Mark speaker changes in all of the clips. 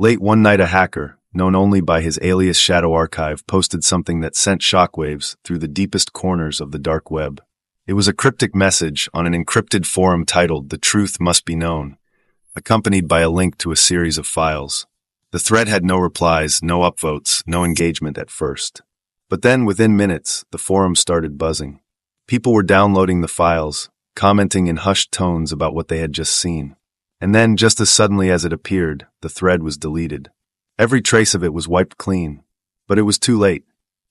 Speaker 1: Late one night, a hacker, known only by his alias Shadow Archive, posted something that sent shockwaves through the deepest corners of the dark web. It was a cryptic message on an encrypted forum titled "The Truth Must Be Known," accompanied by a link to a series of files. The thread had no replies, no upvotes, no engagement at first. But then, within minutes, the forum started buzzing. People were downloading the files, commenting in hushed tones about what they had just seen. And then, just as suddenly as it appeared, the thread was deleted. Every trace of it was wiped clean. But it was too late.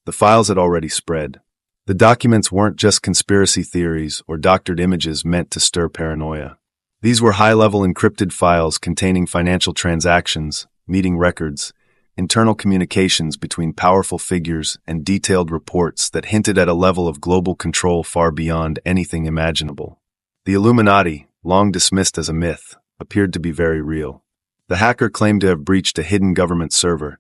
Speaker 1: The files had already spread. The documents weren't just conspiracy theories or doctored images meant to stir paranoia. These were high-level encrypted files containing financial transactions, meeting records, internal communications between powerful figures, and detailed reports that hinted at a level of global control far beyond anything imaginable. The Illuminati, long dismissed as a myth, appeared to be very real. The hacker claimed to have breached a hidden government server,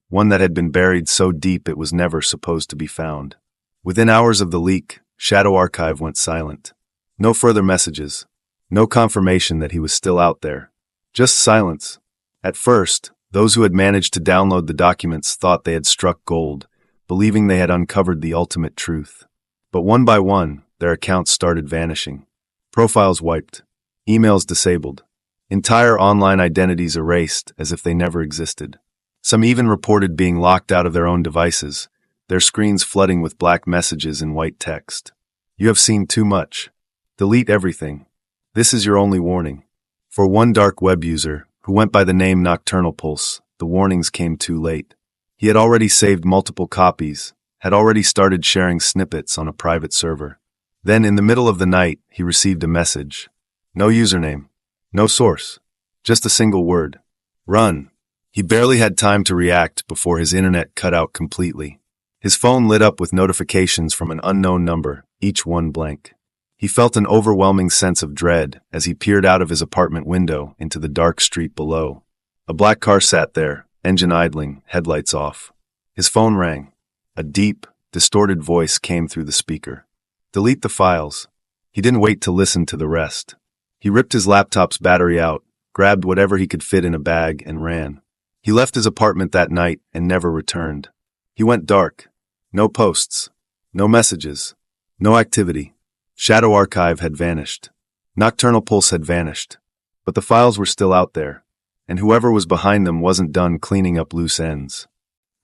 Speaker 1: one that had been buried so deep it was never supposed to be found. Within hours of the leak, Shadow Archive went silent. No further messages. No confirmation that he was still out there. Just silence. At first, those who had managed to download the documents thought they had struck gold, believing they had uncovered the ultimate truth. But one by one, their accounts started vanishing. Profiles wiped. Emails disabled. Entire online identities erased as if they never existed. Some even reported being locked out of their own devices, their screens flooding with black messages in white text. "You have seen too much. Delete everything. This is your only warning." For one dark web user, who went by the name Nocturnal Pulse, the warnings came too late. He had already saved multiple copies, had already started sharing snippets on a private server. Then, in the middle of the night, he received a message. No username. No source. Just a single word. Run. He barely had time to react before his internet cut out completely. His phone lit up with notifications from an unknown number, each one blank. He felt an overwhelming sense of dread as he peered out of his apartment window into the dark street below. A black car sat there, engine idling, headlights off. His phone rang. A deep, distorted voice came through the speaker. Delete the files. He didn't wait to listen to the rest. He ripped his laptop's battery out, grabbed whatever he could fit in a bag, and ran. He left his apartment that night and never returned. He went dark. No posts. No messages. No activity. Shadow Archive had vanished. Nocturnal Pulse had vanished. But the files were still out there, and whoever was behind them wasn't done cleaning up loose ends.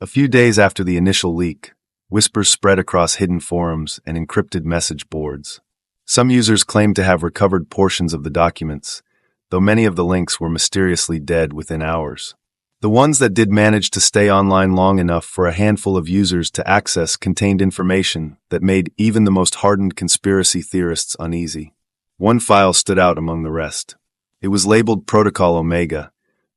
Speaker 1: A few days after the initial leak, whispers spread across hidden forums and encrypted message boards. Some users claimed to have recovered portions of the documents, though many of the links were mysteriously dead within hours. The ones that did manage to stay online long enough for a handful of users to access contained information that made even the most hardened conspiracy theorists uneasy. One file stood out among the rest. It was labeled Protocol Omega,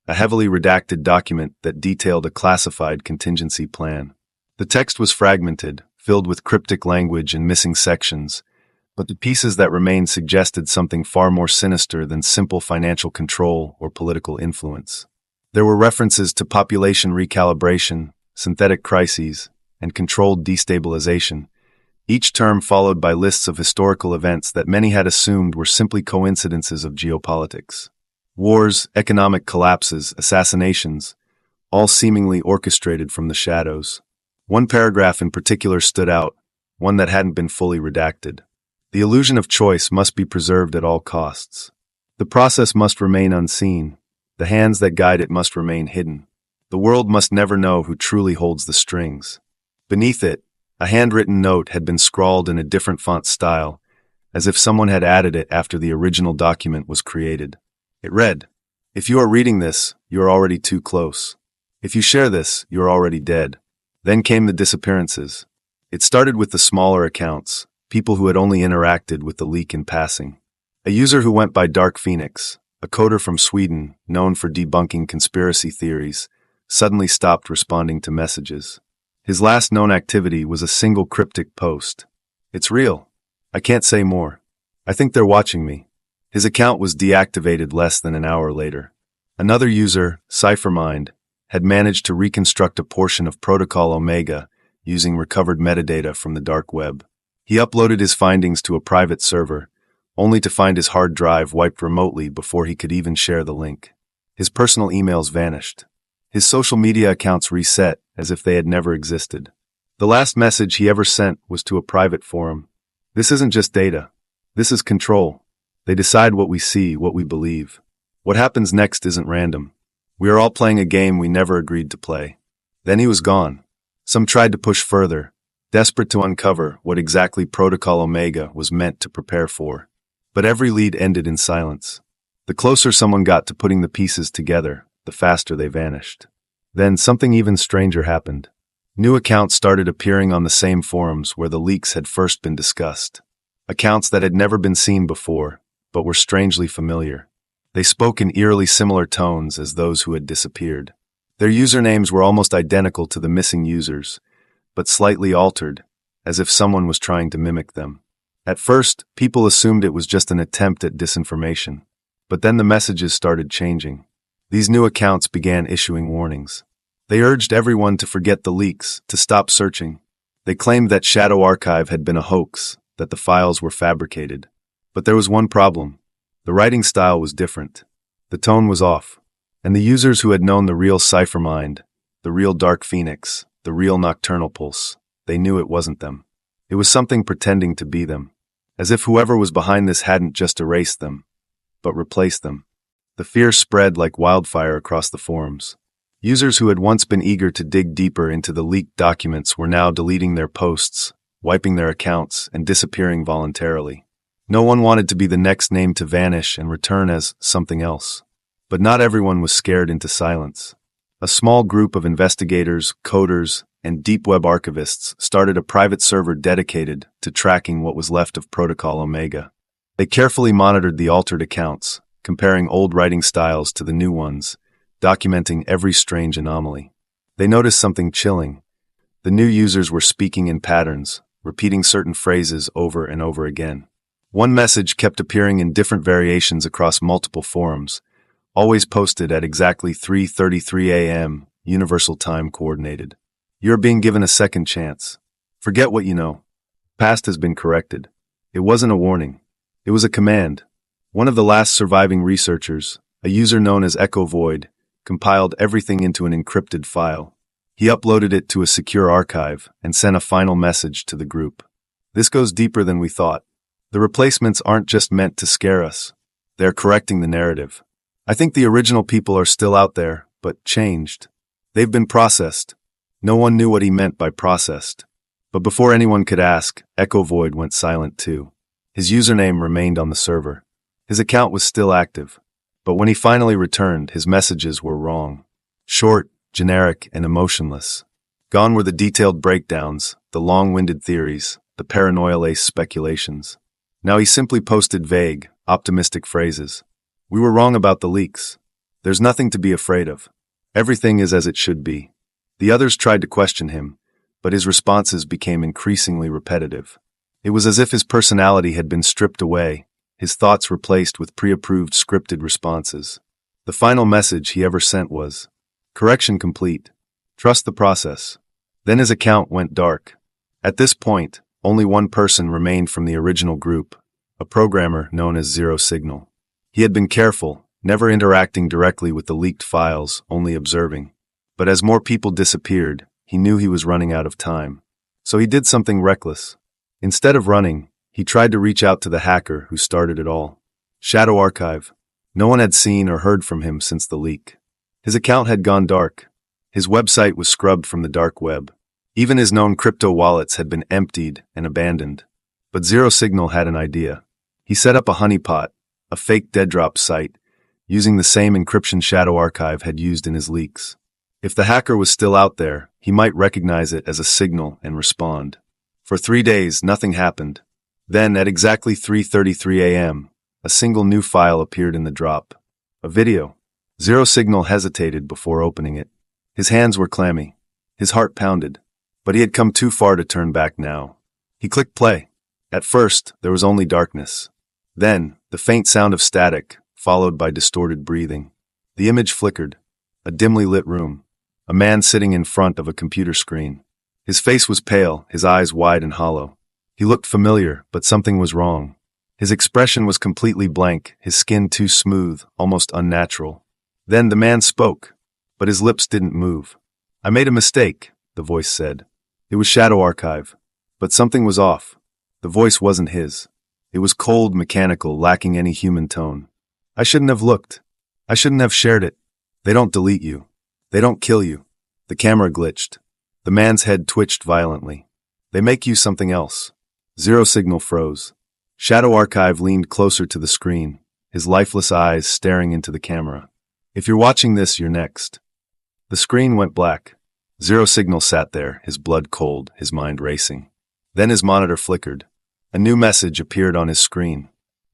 Speaker 1: a heavily redacted document that detailed a classified contingency plan. The text was fragmented, filled with cryptic language and missing sections, but the pieces that remained suggested something far more sinister than simple financial control or political influence. There were references to population recalibration, synthetic crises, and controlled destabilization, each term followed by lists of historical events that many had assumed were simply coincidences of geopolitics. Wars, economic collapses, assassinations, all seemingly orchestrated from the shadows. One paragraph in particular stood out, one that hadn't been fully redacted. The illusion of choice must be preserved at all costs. The process must remain unseen. The hands that guide it must remain hidden. The world must never know who truly holds the strings. Beneath it, a handwritten note had been scrawled in a different font style, as if someone had added it after the original document was created. It read, "If you are reading this, you are already too close. If you share this, you are already dead." Then came the disappearances. It started with the smaller accounts, people who had only interacted with the leak in passing. A user who went by Dark Phoenix, a coder from Sweden known for debunking conspiracy theories, suddenly stopped responding to messages. His last known activity was a single cryptic post. "It's real. I can't say more. I think they're watching me." His account was deactivated less than an hour later. Another user, Cyphermind, had managed to reconstruct a portion of Protocol Omega using recovered metadata from the dark web. He uploaded his findings to a private server, only to find his hard drive wiped remotely before he could even share the link. His personal emails vanished. His social media accounts reset as if they had never existed. The last message he ever sent was to a private forum. This isn't just data. This is control. They decide what we see, what we believe. What happens next isn't random. We are all playing a game we never agreed to play. Then he was gone. Some tried to push further, desperate to uncover what exactly Protocol Omega was meant to prepare for. But every lead ended in silence. The closer someone got to putting the pieces together, the faster they vanished. Then something even stranger happened. New accounts started appearing on the same forums where the leaks had first been discussed. Accounts that had never been seen before, but were strangely familiar. They spoke in eerily similar tones as those who had disappeared. Their usernames were almost identical to the missing users, but slightly altered, as if someone was trying to mimic them. At first, people assumed it was just an attempt at disinformation. But then the messages started changing. These new accounts began issuing warnings. They urged everyone to forget the leaks, to stop searching. They claimed that Shadow Archive had been a hoax, that the files were fabricated. But there was one problem. The writing style was different. The tone was off. And the users who had known the real Cyphermind, the real Dark Phoenix, the real Nocturnal Pulse, they knew it wasn't them. It was something pretending to be them. As if whoever was behind this hadn't just erased them, but replaced them. The fear spread like wildfire across the forums. Users who had once been eager to dig deeper into the leaked documents were now deleting their posts, wiping their accounts, and disappearing voluntarily. No one wanted to be the next name to vanish and return as something else. But not everyone was scared into silence. A small group of investigators, coders, and deep web archivists started a private server dedicated to tracking what was left of Protocol Omega. They carefully monitored the altered accounts, comparing old writing styles to the new ones, documenting every strange anomaly. They noticed something chilling. The new users were speaking in patterns, repeating certain phrases over and over again. One message kept appearing in different variations across multiple forums, always posted at exactly 3:33 a.m. Universal Time Coordinated. You're being given a second chance. Forget what you know. Past has been corrected. It wasn't a warning. It was a command. One of the last surviving researchers, a user known as Echo Void, compiled everything into an encrypted file. He uploaded it to a secure archive and sent a final message to the group. This goes deeper than we thought. The replacements aren't just meant to scare us. They're correcting the narrative. I think the original people are still out there, but changed. They've been processed. No one knew what he meant by processed. But before anyone could ask, Echo Void went silent too. His username remained on the server. His account was still active. But when he finally returned, his messages were wrong. Short, generic, and emotionless. Gone were the detailed breakdowns, the long-winded theories, the paranoia-laced speculations. Now he simply posted vague, optimistic phrases. We were wrong about the leaks. There's nothing to be afraid of. Everything is as it should be. The others tried to question him, but his responses became increasingly repetitive. It was as if his personality had been stripped away, his thoughts replaced with pre-approved scripted responses. The final message he ever sent was, "Correction complete. Trust the process." Then his account went dark. At this point, only one person remained from the original group, a programmer known as Zero Signal. He had been careful, never interacting directly with the leaked files, only observing. But as more people disappeared, he knew he was running out of time. So he did something reckless. Instead of running, he tried to reach out to the hacker who started it all. Shadow Archive. No one had seen or heard from him since the leak. His account had gone dark. His website was scrubbed from the dark web. Even his known crypto wallets had been emptied and abandoned. But Zero Signal had an idea. He set up a honeypot, a fake dead-drop site, using the same encryption Shadow Archive had used in his leaks. If the hacker was still out there, he might recognize it as a signal and respond. For 3 days, nothing happened. Then, at exactly 3:33 a.m., a single new file appeared in the drop. A video. Zero Signal hesitated before opening it. His hands were clammy. His heart pounded. But he had come too far to turn back now. He clicked play. At first, there was only darkness. Then, the faint sound of static, followed by distorted breathing. The image flickered. A dimly lit room. A man sitting in front of a computer screen. His face was pale, his eyes wide and hollow. He looked familiar, but something was wrong. His expression was completely blank, his skin too smooth, almost unnatural. Then the man spoke. but his lips didn't move. "I made a mistake," the voice said. It was Shadow Archive. But something was off. The voice wasn't his. It was cold, mechanical, lacking any human tone. "I shouldn't have looked. I shouldn't have shared it. They don't delete you. They don't kill you." The camera glitched. The man's head twitched violently. "They make you something else." Zero Signal froze. Shadow Archive leaned closer to the screen, his lifeless eyes staring into the camera. "If you're watching this, you're next." The screen went black. Zero Signal sat there, his blood cold, his mind racing. Then his monitor flickered. A new message appeared on his screen.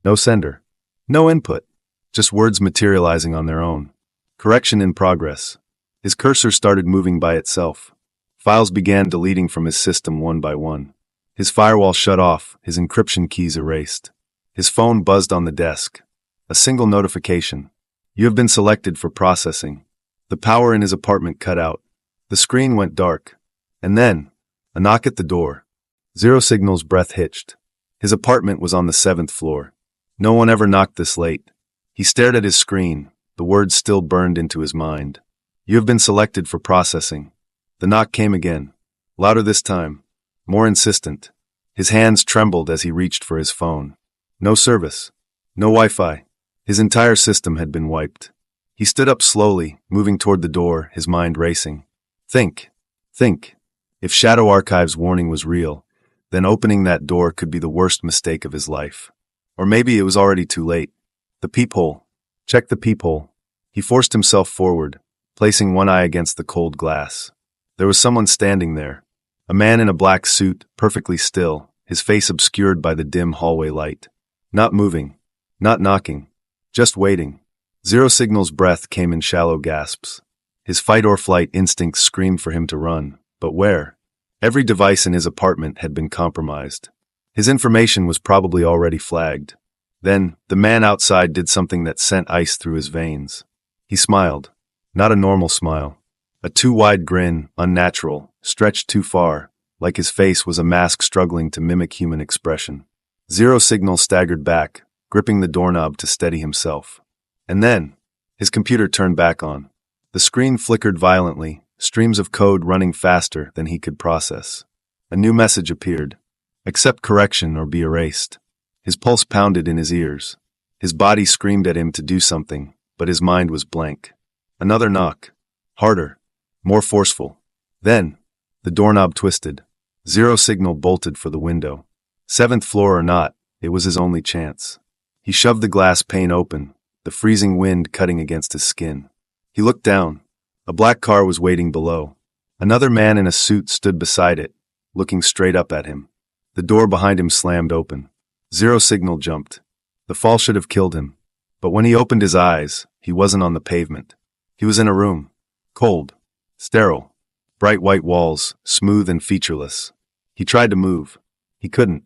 Speaker 1: No sender. No input. Just words materializing on their own. Correction in progress. His cursor started moving by itself. Files began deleting from his system one by one. His firewall shut off, his encryption keys erased. His phone buzzed on the desk. A single notification. "You have been selected for processing." The power in his apartment cut out. The screen went dark. And then, a knock at the door. Zero Signal's breath hitched. His apartment was on the 7th floor. No one ever knocked this late. He stared at his screen. The words still burned into his mind. "You have been selected for processing." The knock came again. Louder this time. More insistent. His hands trembled as he reached for his phone. No service. No Wi-Fi. His entire system had been wiped. He stood up slowly, moving toward the door, his mind racing. Think. If Shadow Archive's warning was real, then opening that door could be the worst mistake of his life. Or maybe it was already too late. The peephole. Check the peephole. He forced himself forward, placing one eye against the cold glass. There was someone standing there. A man in a black suit, perfectly still, his face obscured by the dim hallway light. Not moving. Not knocking. Just waiting. Zero Signal's breath came in shallow gasps. His fight-or-flight instincts screamed for him to run. But where? Every device in his apartment had been compromised. His information was probably already flagged. Then, the man outside did something that sent ice through his veins. He smiled. Not a normal smile. A too-wide grin, unnatural, stretched too far, like his face was a mask struggling to mimic human expression. Zero Signal staggered back, gripping the doorknob to steady himself. And then, his computer turned back on. The screen flickered violently, streams of code running faster than he could process. A new message appeared. Accept correction or be erased. His pulse pounded in his ears. His body screamed at him to do something, but his mind was blank. Another knock. Harder. More forceful. Then, the doorknob twisted. Zero Signal bolted for the window. 7th floor or not, it was his only chance. He shoved the glass pane open, the freezing wind cutting against his skin. He looked down. A black car was waiting below. Another man in a suit stood beside it, looking straight up at him. The door behind him slammed open. Zero Signal jumped. The fall should have killed him. But when he opened his eyes, he wasn't on the pavement. He was in a room. Cold. Sterile. Bright white walls, smooth and featureless. He tried to move. He couldn't.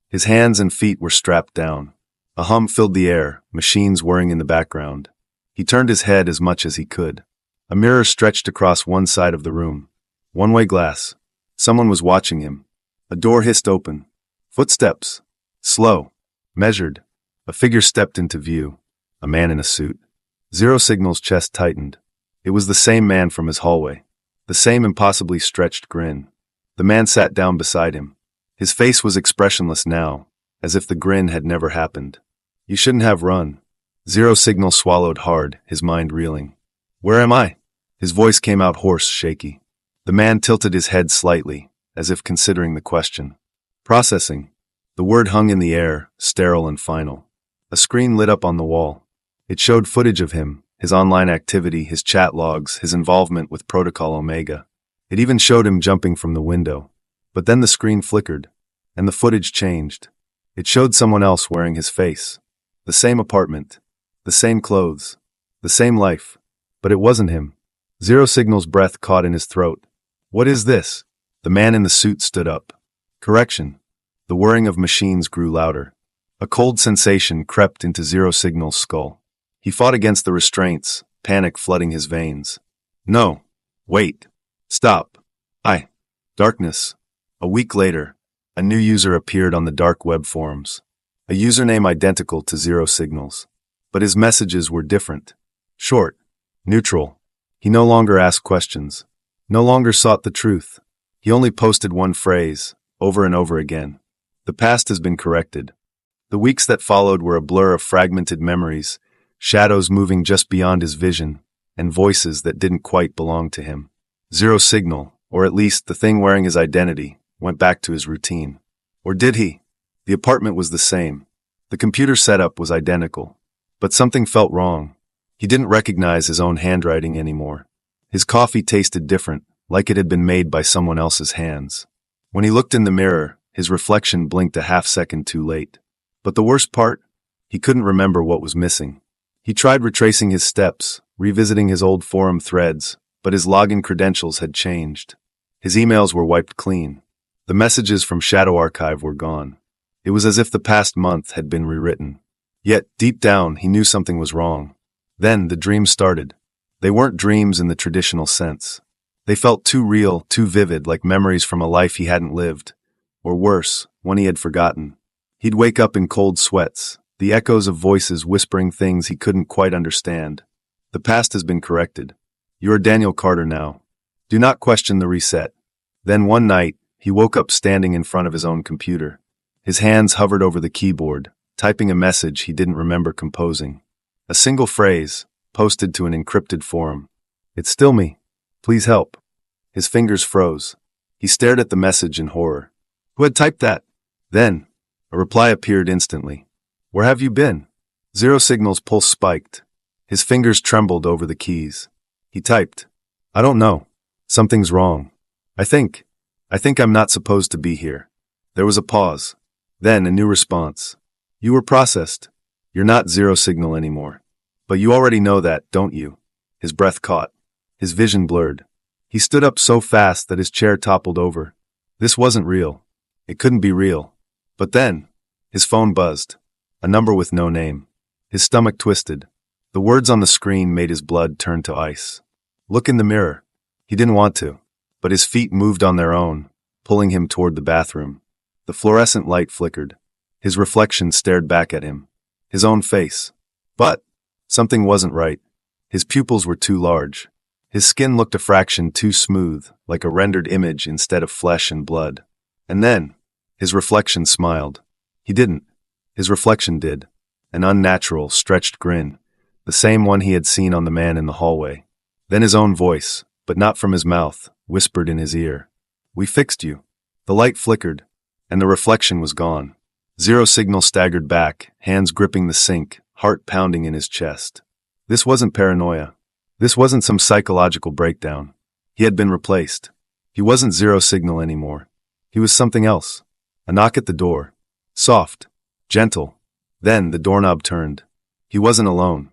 Speaker 1: His hands and feet were strapped down. A hum filled the air, machines whirring in the background. He turned his head as much as he could. A mirror stretched across one side of the room. One-way glass. Someone was watching him. A door hissed open. Footsteps. Slow. Measured. A figure stepped into view. A man in a suit. Zero Signal's chest tightened. It was the same man from his hallway. The same impossibly stretched grin. The man sat down beside him. His face was expressionless now, as if the grin had never happened. You shouldn't have run. Zero Signal swallowed hard, his mind reeling. Where am I? His voice came out hoarse, shaky. The man tilted his head slightly, as if considering the question. Processing. The word hung in the air, sterile and final. A screen lit up on the wall. It showed footage of him, his online activity, his chat logs, his involvement with Protocol Omega. It even showed him jumping from the window. But then the screen flickered, and the footage changed. It showed someone else wearing his face. The same apartment. The same clothes. The same life. But it wasn't him. Zero Signal's breath caught in his throat. What is this? The man in the suit stood up. Correction. The whirring of machines grew louder. A cold sensation crept into Zero Signal's skull. He fought against the restraints, panic flooding his veins. No. Wait. Stop. Darkness. A week later, a new user appeared on the dark web forums. A username identical to Zero Signal's. But his messages were different. Short. Neutral. He no longer asked questions, no longer sought the truth. He only posted one phrase, over and over again. The past has been corrected. The weeks that followed were a blur of fragmented memories, shadows moving just beyond his vision, and voices that didn't quite belong to him. Zero signal, or at least the thing wearing his identity, went back to his routine. Or did he? The apartment was the same. The computer setup was identical. But something felt wrong. He didn't recognize his own handwriting anymore. His coffee tasted different, like it had been made by someone else's hands. When he looked in the mirror, his reflection blinked a half-second too late. But the worst part? He couldn't remember what was missing. He tried retracing his steps, revisiting his old forum threads, but his login credentials had changed. His emails were wiped clean. The messages from Shadow Archive were gone. It was as if the past month had been rewritten. Yet, deep down, he knew something was wrong. Then the dreams started. They weren't dreams in the traditional sense. They felt too real, too vivid, like memories from a life he hadn't lived. Or worse, one he had forgotten. He'd wake up in cold sweats, the echoes of voices whispering things he couldn't quite understand. The past has been corrected. You are Daniel Carter now. Do not question the reset. Then one night, he woke up standing in front of his own computer. His hands hovered over the keyboard, typing a message he didn't remember composing. A single phrase, posted to an encrypted forum. It's still me. Please help. His fingers froze. He stared at the message in horror. Who had typed that? Then, a reply appeared instantly. Where have you been? Zero Signal's pulse spiked. His fingers trembled over the keys. He typed, I don't know. Something's wrong. I think I'm not supposed to be here. There was a pause. Then a new response. You were processed. You're not Zero Signal anymore. But you already know that, don't you? His breath caught. His vision blurred. He stood up so fast that his chair toppled over. This wasn't real. It couldn't be real. But then, his phone buzzed. A number with no name. His stomach twisted. The words on the screen made his blood turn to ice. Look in the mirror. He didn't want to, but his feet moved on their own, pulling him toward the bathroom. The fluorescent light flickered. His reflection stared back at him. His own face. But something wasn't right. His pupils were too large. His skin looked a fraction too smooth, like a rendered image instead of flesh and blood. And then, his reflection smiled. He didn't. His reflection did. An unnatural, stretched grin, the same one he had seen on the man in the hallway. Then his own voice, but not from his mouth, whispered in his ear. We fixed you. The light flickered, and the reflection was gone. Zero Signal staggered back, hands gripping the sink, heart pounding in his chest. This wasn't paranoia. This wasn't some psychological breakdown. He had been replaced. He wasn't Zero Signal anymore. He was something else. A knock at the door. Soft. Gentle. Then the doorknob turned. He wasn't alone.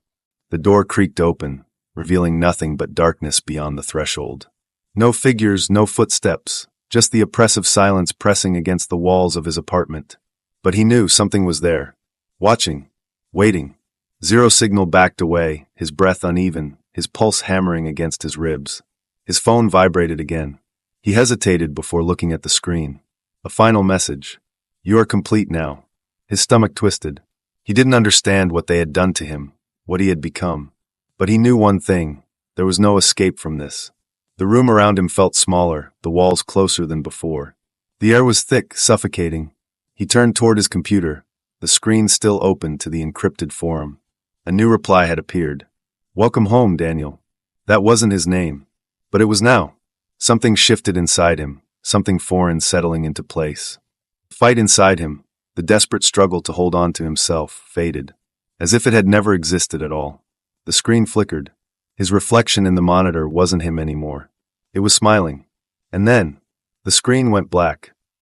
Speaker 1: The door creaked open, revealing nothing but darkness beyond the threshold. No figures, no footsteps, just the oppressive silence pressing against the walls of his apartment. But he knew something was there. Watching. Waiting. Zero Signal backed away, his breath uneven, his pulse hammering against his ribs. His phone vibrated again. He hesitated before looking at the screen. A final message. You are complete now. His stomach twisted. He didn't understand what they had done to him, what he had become. But he knew one thing. There was no escape from this. The room around him felt smaller, the walls closer than before. The air was thick, suffocating. He turned toward his computer, the screen still open to the encrypted forum. A new reply had appeared. Welcome home, Daniel. That wasn't his name. But it was now. Something shifted inside him, something foreign settling into place. The fight inside him, the desperate struggle to hold on to himself, faded, as if it had never existed at all. The screen flickered. His reflection in the monitor wasn't him anymore. It was smiling. And then, the screen went black.